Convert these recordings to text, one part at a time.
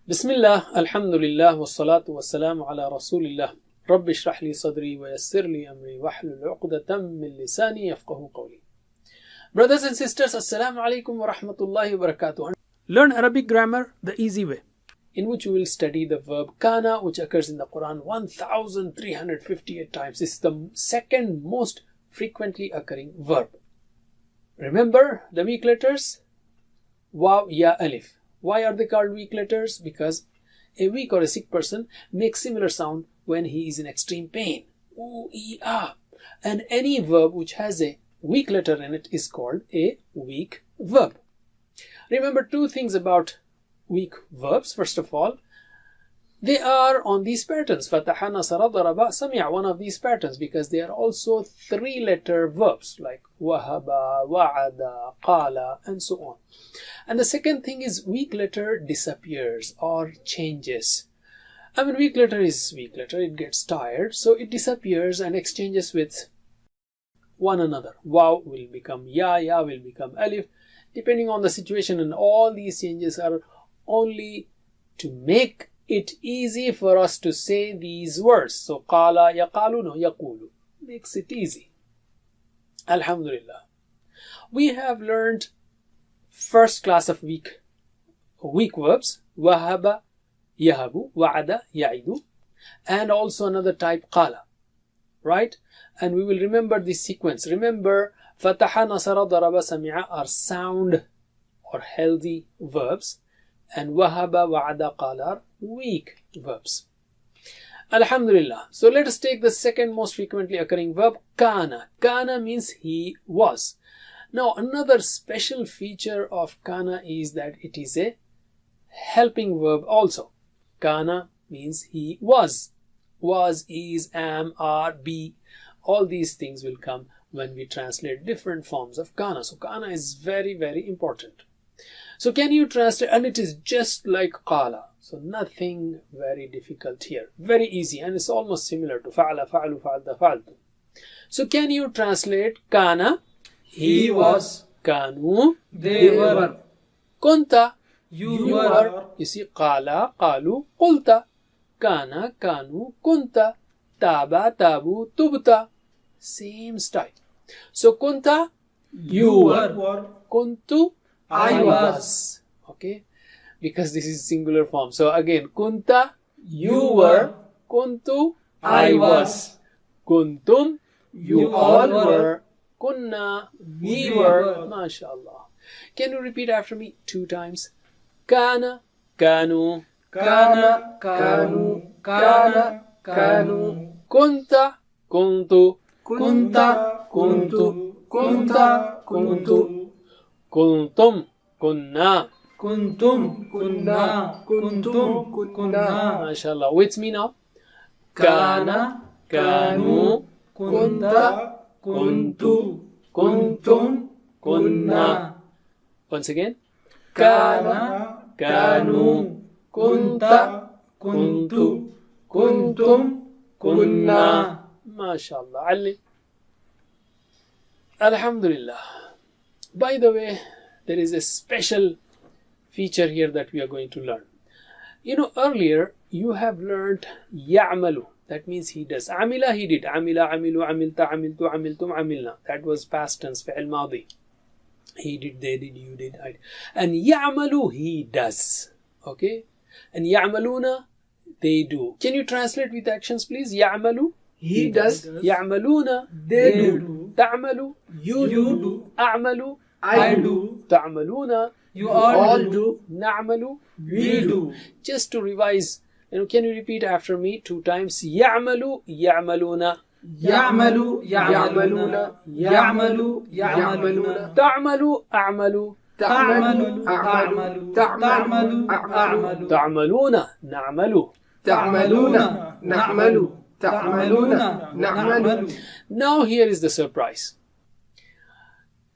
Bismillah, alhamdulillah, wassalatu wassalamu ala rasulillah. Rabbi shrah li sadri wa yassir li amri wahlul uqdatam min lisani yafqahu qawli. Brothers and sisters, assalamu alaikum wa rahmatullahi wa barakatuh. Learn Arabic grammar the easy way, in which we will study the verb kana, which occurs in the Quran 1358 times. This is the second most frequently occurring verb. Remember the weak letters? Waw, ya, alif. Why are they called weak letters? Because a weak or a sick person makes similar sound when he is in extreme pain. Ooh, ee, ah. And any verb which has a weak letter in it is called a weak verb. Remember two things about weak verbs. First of all, they are on these patterns. Fataha, nasara, daraba, sami'a. One of these patterns, because they are also three-letter verbs like wahaba, wa'ada, qala, and so on. And the second thing is weak letter disappears or changes. I mean, weak letter is weak letter. It gets tired, so it disappears and exchanges with one another. Waw will become ya, ya will become alif, depending on the situation. And all these changes are only to make it easy for us to say these words. So qala, yaqaluna, yaqulu makes it easy. Alhamdulillah. We have learned first class of weak verbs, wahaba, yahabu, wa'ada, ya'idu, and also another type, qala, right? And we will remember this sequence. Remember, fataha, nasara, daraba, sami'a are sound or healthy verbs, and wahaba, wa'ada, qala are weak verbs. Alhamdulillah. So let us take the second most frequently occurring verb, kana. Kana means he was. Now, another special feature of kana is that it is a helping verb also. Kana means he was. Was, is, am, are, be. All these things will come when we translate different forms of kana. So, kana is very, very important. So, can you translate? And it is just like qala. So, nothing very difficult here. Very easy. And it's almost similar to fa'ala, fa'alu, fa'alta, fa'altu. So, can you translate kana? He was. Kanu, They were. kunta, You were. You see, qala, qalu, qulta. Kana, kanu, kunta. Taba, tabu, tubta. Same style. So, kunta, You were. kuntu, I was. Okay, because this is singular form. So, again, kunta, You were. kuntu, I was. kuntum, You all were. kunna, We were. MashaAllah. Can you repeat after me 2 times? Kana, kanu, Kana, kanu, kana, kanu. kunta, kuntu, Kunta, kuntu, kunta, kuntu. kuntum, kunna. Kuntum, kunna, kuntum, kunna. MashaAllah. With me now. Kana, kanu, kunta, kuntu, kuntum, kunna. Once again. Kana, kanu, kunta, kuntu, kuntum, kunna. MashaAllah. Ali. Alhamdulillah. By the way, there is a special feature here that we are going to learn. You know, earlier you have learned ya'malu. That means he does. Amila, he did. Amila, amilu, amilta, amiltu, amiltum, amilna. That was past tense, fi'al madi. He did, they did, you did, I did. And ya'malu, he does. Okay? And ya'maluna, they do. Can you translate with actions, please? Ya'malu, He does. ya'maluna, They do. ta'malu, You do. a'malu, I do. ta'maluna, You all do. na'malu. We do. Just to revise, can you repeat after me 2 times? Ya'malu, ya'maluna. يعمل يعملون يعمل يعملون تعمل أعمل. تعمل أعمل تعمل أعمل تعملون نعمل. تعملون نعمل تعملون نعمل. Now here is the surprise.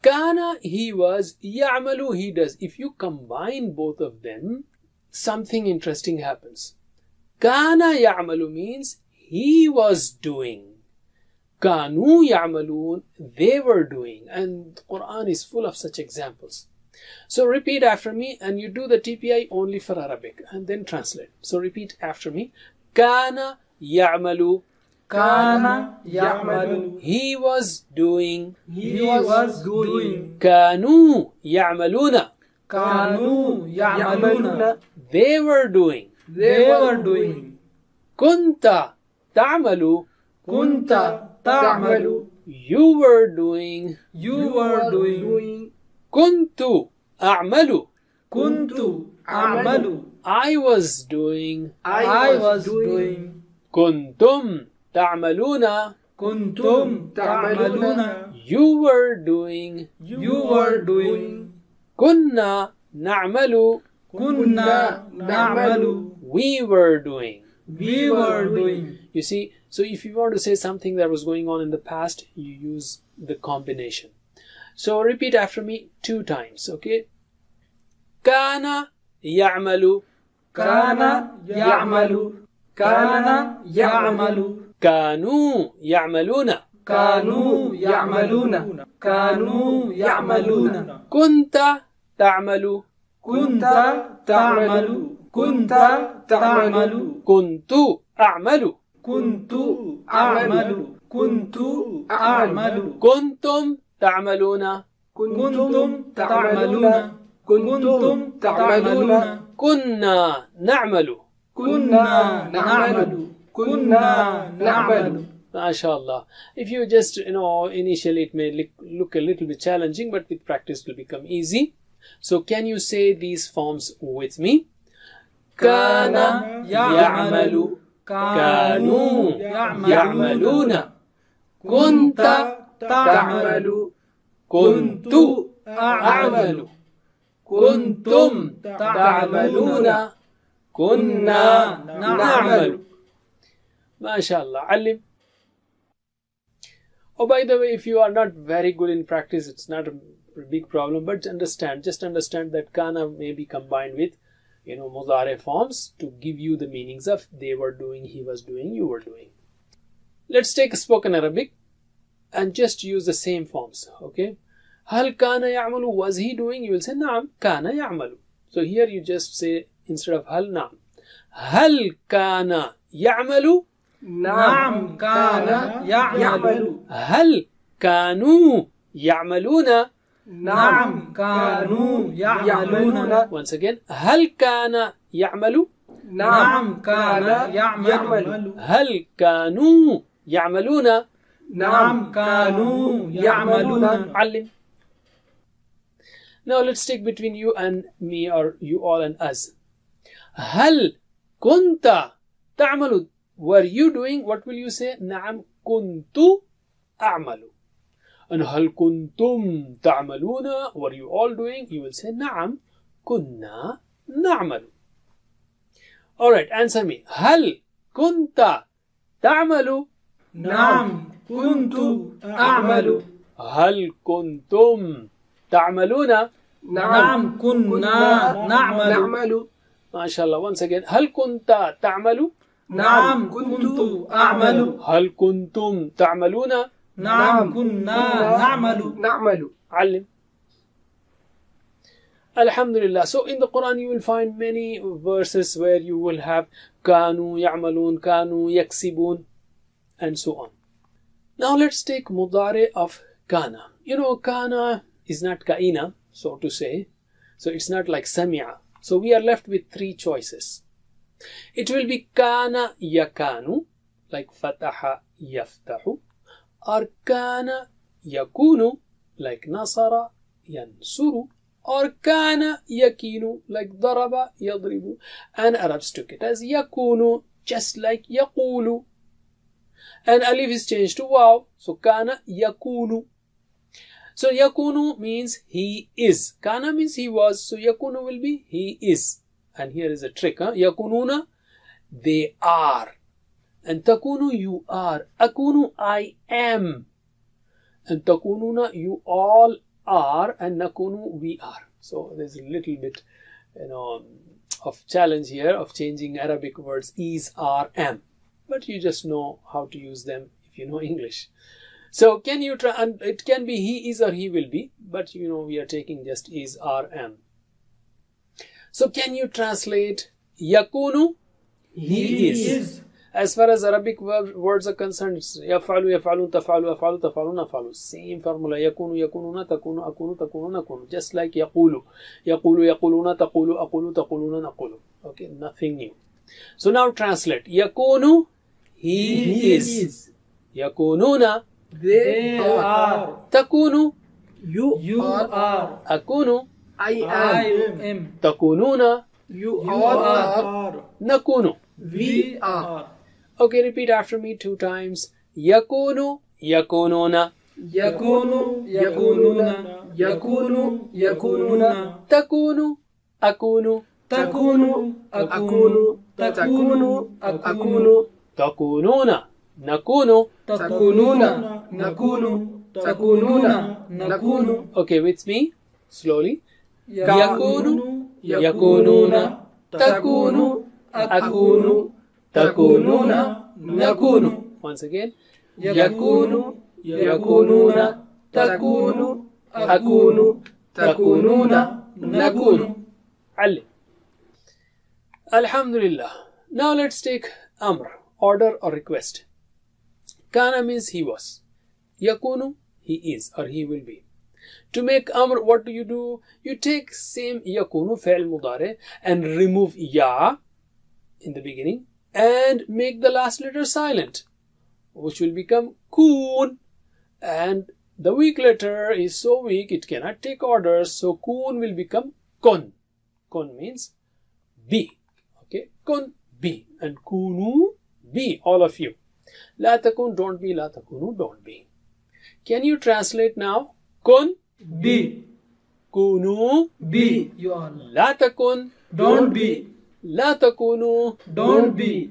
Kana, he was. Ya'malu, he does. If you combine both of them, something interesting happens. Kana ya'malu means he was doing. Kanu ya'malun, they were doing. And Quran is full of such examples. So repeat after me, and you do the TPI only for Arabic and then translate. So repeat after me. Kana ya'malu. Kana ya'malu. He was doing. He was doing. Kanu ya'maluna. Kanu ya'maluna. They were doing. They were doing. Kunta ta'malu. Kunta ta'malu. You were doing. You were doing. Kuntu a'malu. Kuntu a'malu. I was doing. I was doing. Kuntum ta'maluna. Kuntum ta'maluna. You were doing. You were doing. Kunna na'malu. Kunna na'malu. We were doing. We were doing. You see, so if you want to say something that was going on in the past, you use the combination. So repeat after me 2 times, okay? Kana ya'malu. Kana ya'malu. Kana ya'malu. Kanu ya'maluna. Kanu ya'maluna. Kanu ya'maluna. Kunta ta'malu. Kunta ta'malu. Kunta ta'malu. Kuntu a'malu. Kuntu a'malu. Kuntu a'malu. Kuntum ta'maluna. Kuntum ta'maluna. Kuntum ta'maluna. Kunna na'malu. Kunna na'malu. Kunna na'malu. MashaAllah. If you just, initially it may look a little bit challenging, but with practice it will become easy. So can you say these forms with me? Kana ya'malu. Kanu ya'maluna. Kunta ta'malu. Kuntu a'malu. Kuntum ta'maluna. Kunna na'malu. MashaAllah. Alim. Oh, by the way, if you are not very good in practice, it's not a big problem, but just understand that kana may be combined with, mudare forms to give you the meanings of they were doing, he was doing, you were doing. Let's take spoken Arabic and just use the same forms, okay? Hal kana ya'malu, was he doing? You will say, Naam, kana ya'malu. So here you just say, instead of hal, Naam. Hal kana ya'malu? Naam kana ya'malu. هل كانوا يعملون؟ Naam kanu ya'maluna. Once again, هل كان يعمل؟ Naam kana ya'malu. هل كانوا يعملون؟ Naam kanu ya'maluna. علم. Now let's take between you and me, or you all and us. هل كنت تعمل? Were you doing? What will you say? نعم كنت أعمل. And هل كنتم تعملون? Were you all doing? You will say نعم كنا نعمل. Alright, answer me. هل كنت تعمل؟ نعم كنت أعمل. هل كنتم تعملون؟ نعم كنا نعمل. ما شاء الله. Once again, هل كنت تعمل؟ نعم كنت أعمل. هل كنتم تعملون؟ نعم كنا نعمل. علم. Alhamdulillah. So in the Quran you will find many verses where you will have كانوا يعملون, كانوا يكسبون, and so on. Now let's take mudare of kana. Kana is not kaina, so to say. So it's not like sami'a. So we are left with 3 choices. It will be kana yakanu, like fataha yaftahu, or kana yakunu, like nasara yansuru, or kana yakinu, like daraba yadribu. And Arabs took it as yakunu, just like yaqulu. And alif is changed to waw, so kana yakunu. So yakunu means he is. Kana means he was, so yakunu will be he is. And here is a trick, yakununa, they are. And takunu, you are. Akunu, I am. And takununa, you all are. And nakunu, we are. So there's a little bit, of challenge here of changing Arabic words is, are, am. But you just know how to use them if you know English. So can you try, and it can be he is or he will be, but we are taking just is, are, am. So can you translate yakunu? He is. As far as Arabic words are concerned, it's yaf'alu, yaf'alun, taf'alu, af'alu, taf'alun, af'alu. Same formula. Yakunu, yakununa, takunu, akunu, takunu, nakunu. Just like yaqulu. Yaqulu, yaquluna, taqulu, aqulu, taquluna, naqulu. Okay, nothing new. So now translate. Yakunu, he is. Yakununa, they are. Takunu, you are. Akunu, I am. Takununa, you are. Nakunu, we are. Okay, repeat after me 2 times. Yakunu, yakununa. Yakunu, yakununa. Yakunu, yakununa. Takunu, akunu. Takunu, akunu. Takunu, akunu. Takununa, nakunu. Takununa, nakunu. Takununa, nakunu. Okay, with me, slowly. Yakunu, yakununa. Takunu, akunu. Takununa, nakunu. Once again. Yakunu, yakununa. Takunu, akunu. Takununa, nakunu. Ali. Alhamdulillah. Now let's take amr, order or request. Kana means he was. Yakunu, he is or he will be. To make amr, what do? You take same yakunu fi'l mudari and remove ya in the beginning and make the last letter silent, which will become kun. And the weak letter is so weak it cannot take orders, so kun will become kun. Kun means be. Okay, kun, be, and kunu, be, all of you. La takun, don't be. La takunu, don't be. Can you translate now? Kun, be. Kunu, be. You are. La takun, don't be. La takunu, don't be.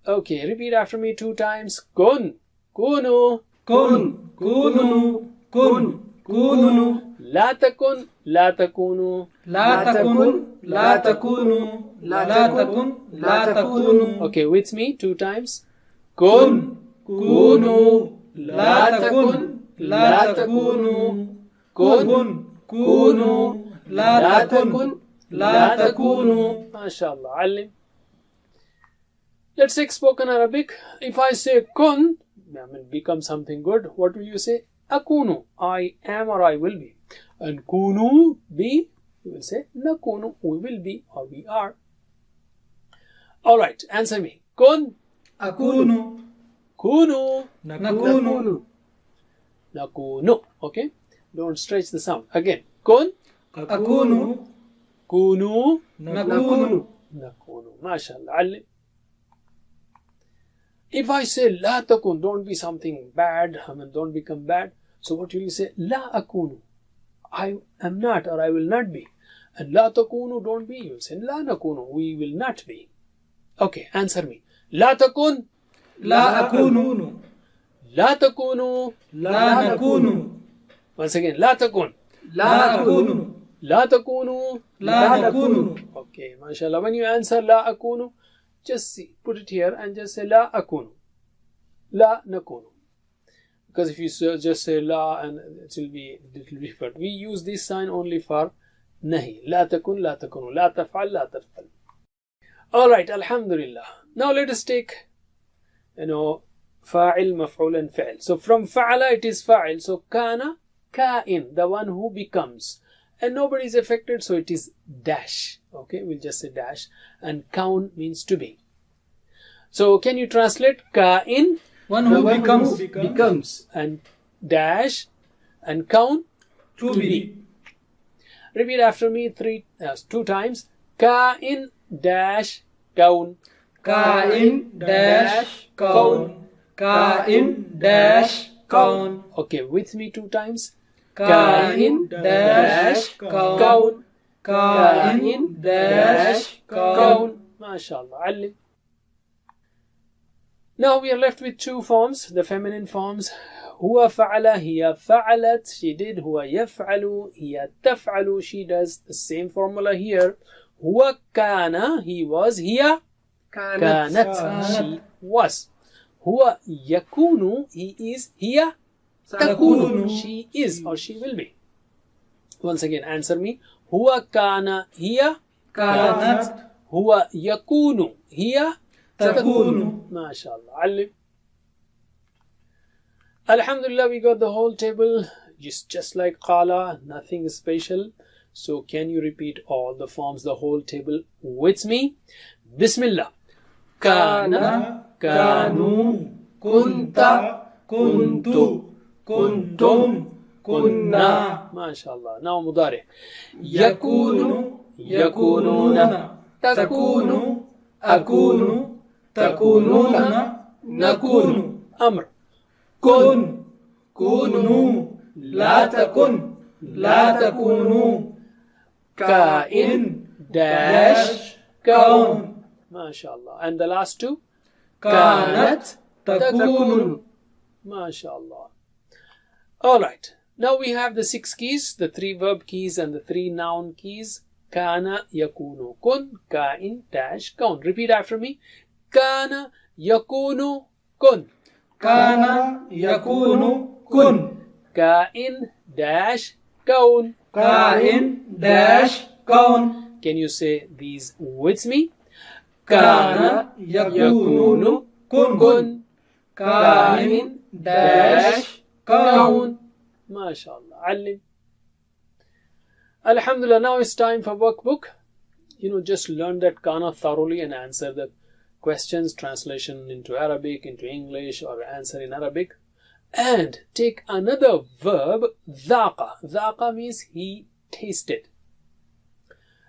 Okay, repeat after me 2 times. Kun, kunu, kun, kunu, kun, kunu. La takun, la takunu. La takun, la takunu. La takun, la takunu. Okay, with me 2 times. Kun, kunu. La takun, la takunu. Kun, kunu. La takun, la takunu. MashaAllah. Alim. Let's take spoken Arabic. If I say kun, become something good. What will you say? Akunu, I am or I will be. And kunu, be, you will say nakunu, we will be or we are. Alright, answer me. Kun, akunu. Kunu, nakunu. Nakunu. Okay, don't stretch the sound. Again. Kun, akunu. Kunu, nakunu. Nakunu. MashaAllah. Alim. If I say la takun, don't be something bad, don't become bad. So what will you say? La akunu, I am not or I will not be. And la takunu, don't be. You will say la nakunu, we will not be. Okay, answer me. La takun, la akunu. La takunu, la nakunu. Once again, la takun, la akunu. La takunu, la nakunu. Okay, mashallah. When you answer la akunu, just see, put it here and just say la akunu, la nakunu. Because if you just say la, and it will be little different. We use this sign only for nahi. La takun, la takunu, la taf'al, la taf'al. All right, alhamdulillah. Now let us take, fa'il, maf'ul and fi'l. So from fa'ala it is fa'il. So kana, ka'in, the one who becomes. And nobody is affected, so it is dash. Okay, we'll just say dash. And kaun means to be. So can you translate ka'in? One who becomes. And dash and kaun? To be. Repeat after me 2 times. Ka'in dash kaun. Ka'in dash kaun. Ka'in dash kaun. Okay, with me 2 times. Ka'in dash kaun. Ka'in dash kaun. MashaAllah. Alim. Now we are left with 2 forms, the feminine forms. Huwa fa'ala, hiya fa'alat, she did. Huwa yaf'alu, hiya taf'alu, she does. The same formula here. Huwa kana, he was. Hiya kanat, she was. Huwa yakunu, he is. Hiya Takunu. She is or she will be. Once again, answer me. Huwa kana hiya. كانت Huwa yakunu hiya. تكون. MashaAllah. Alim. Alhamdulillah, we got the whole table. Just like qala, nothing special. So can you repeat all the forms, the whole table with me? Bismillah. كان كانوا كنت كنت كنتم كنا. MashaAllah. Now mudari. يكون يكونون تكون أكون تكونون نكون. Amr. كن كونوا لا تكن لا تكونوا. Kain dash kaun. كون. MashaAllah. And the last two? كانت تكون. MashaAllah. Alright. Now we have the 6 keys, the 3 verb keys and the 3 noun keys. Kana yakunu kun, kain dash kaun. Repeat after me. Kana yakunu kun. كان يكون كن. Kain dash kaun. كائن dash كون. Can you say these with me? كان يكون كن. كائن dash كون. MashaAllah. Alim. Alhamdulillah, now it's time for workbook. Just learn that kana thoroughly and answer the questions, translation into Arabic, into English, or answer in Arabic. And take another verb, dhaqa. Dhaqa means he tasted.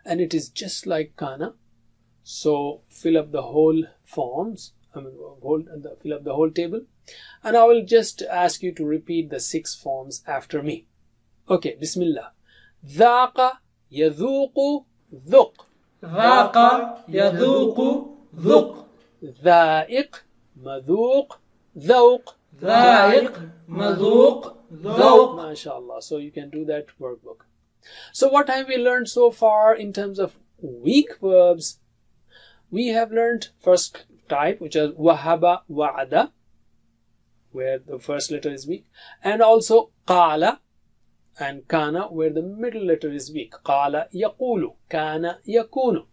And it is just like kana. So fill up the whole forms. Fill up the whole table. And I will just ask you to repeat the 6 forms after me. Okay, Bismillah. Dhaqa yadhuqu dhuq. ذاق يذوق ذق. Dha'iq madhuq dhawq. ذائق مذوق ذوق. MashaAllah. So you can do that workbook. So what have we learned so far in terms of weak verbs? We have learned first type, which is wahaba wa'ada, where the first letter is weak, and also qala and kana, where the middle letter is weak. Qala yaqulu, kana yakunu.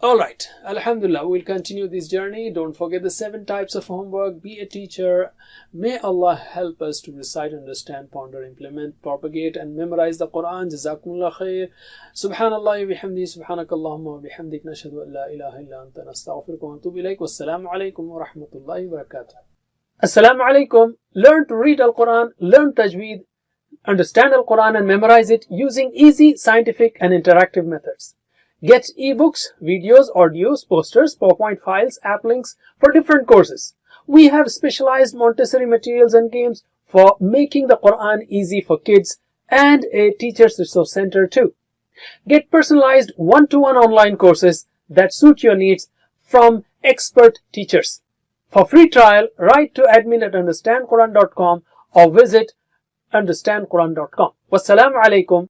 Alright, Alhamdulillah, we'll continue this journey. Don't forget the 7 types of homework. Be a teacher. May Allah help us to recite, understand, ponder, implement, propagate, and memorize the Quran. Jazakumullah khair. Subhanallah wa bihamdi, subhanakallahumma wa bihamdik, nashhadu an la ilaha illa anta, nastaghfiruka wa natubu ilayk. Wassalamu alaikum wa rahmatullahi wa barakatuh. Assalamu alaikum. Learn to read Al-Quran, learn Tajweed, understand Al-Quran and memorize it using easy, scientific, and interactive methods. Get ebooks, videos, audios, posters, PowerPoint files, app links for different courses. We have specialized Montessori materials and games for making the Quran easy for kids and a teacher's resource center too. Get personalized one-to-one online courses that suit your needs from expert teachers. For free trial, write to admin@understandquran.com or visit understandquran.com. Wassalamu alaikum.